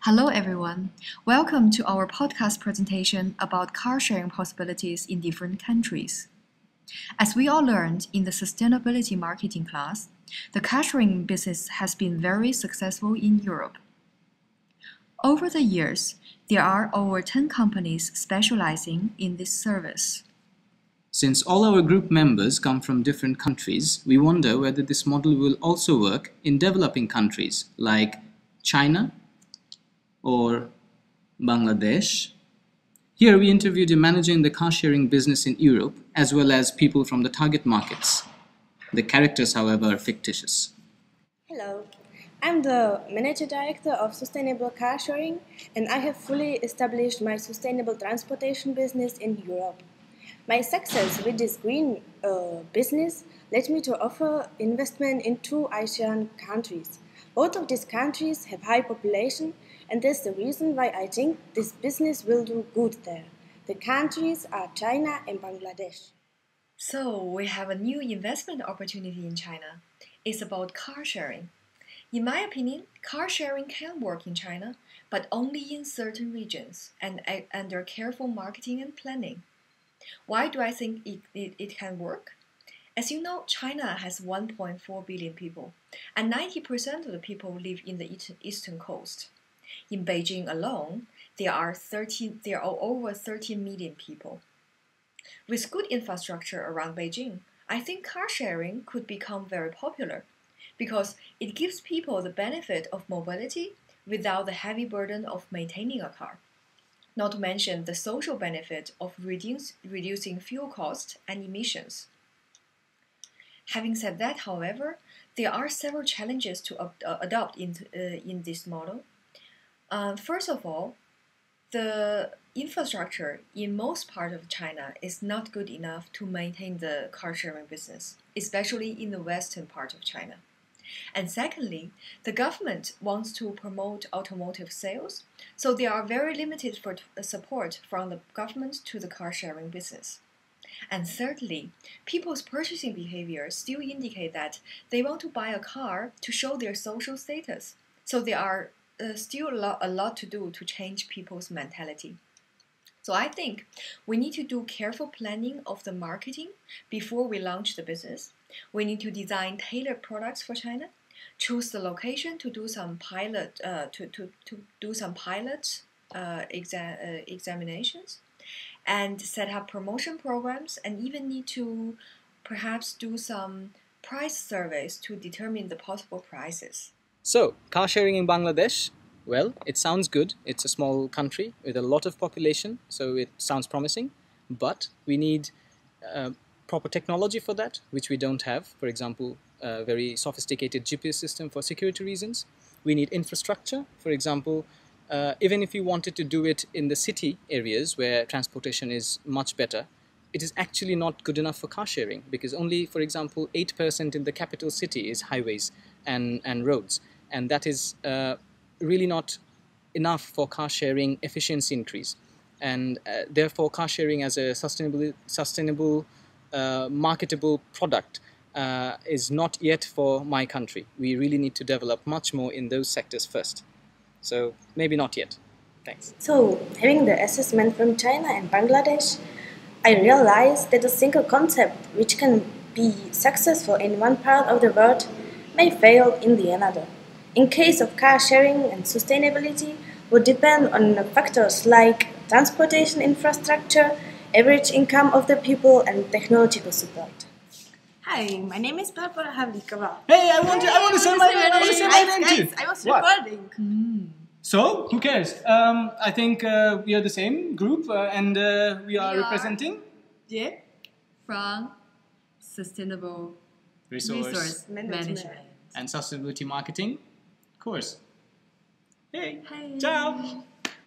Hello, everyone. Welcome to our podcast presentation about car sharing possibilities in different countries. As we all learned in the sustainability marketing class, the car sharing business has been very successful in Europe. Over the years, there are over 10 companies specializing in this service. Since all our group members come from different countries, we wonder whether this model will also work in developing countries like China or Bangladesh. Here we interviewed a manager in the car sharing business in Europe, as well as people from the target markets. The characters, however, are fictitious. Hello, I'm the Manager Director of Sustainable Car Sharing, and I have fully established my sustainable transportation business in Europe. My success with this green business led me to offer investment in two Asian countries. Both of these countries have high population, and that's the reason why I think this business will do good there. The countries are China and Bangladesh. So, we have a new investment opportunity in China. It's about car sharing. In my opinion, car sharing can work in China, but only in certain regions and under careful marketing and planning. Why do I think it can work? As you know, China has 1.4 billion people, and 90% of the people live in the eastern coast. In Beijing alone, there are over 13 million people. With good infrastructure around Beijing, I think car sharing could become very popular because it gives people the benefit of mobility without the heavy burden of maintaining a car. Not to mention the social benefit of reducing fuel costs and emissions. Having said that, however, there are several challenges to adopt in this model. First of all, the infrastructure in most parts of China is not good enough to maintain the car sharing business, especially in the western part of China. And secondly, the government wants to promote automotive sales, so there are very limited support from the government to the car sharing business. And thirdly, people's purchasing behavior still indicate that they want to buy a car to show their social status. So there are still a lot to do to change people's mentality. So I think we need to do careful planning of the marketing before we launch the business. We need to design tailored products for China, choose the location to do some pilot examinations, and set up promotion programs, and even need to perhaps do some price surveys to determine the possible prices. So, car sharing in Bangladesh? Well, it sounds good. It's a small country with a lot of population, so it sounds promising. But we need proper technology for that, which we don't have. For example, a very sophisticated GPS system for security reasons. We need infrastructure. For example, even if you wanted to do it in the city areas where transportation is much better, it is actually not good enough for car sharing because only, for example, 8% in the capital city is highways and roads. And that is really not enough for car sharing efficiency increase. And therefore, car sharing as a sustainable marketable product is not yet for my country. We really need to develop much more in those sectors first. So maybe not yet. Thanks. So, having the assessment from China and Bangladesh, I realized that a single concept which can be successful in one part of the world may fail in the another. In case of car sharing and sustainability would depend on factors like transportation infrastructure, average income of the people, and technological support. Hi, my name is Barbora Havlíková. Hey, I want to say my name too. I was What? recording. So, who cares? I think we are the same group and we are representing Yeah. From Sustainable resource Management. and sustainability marketing course. Hey, Hey. ciao.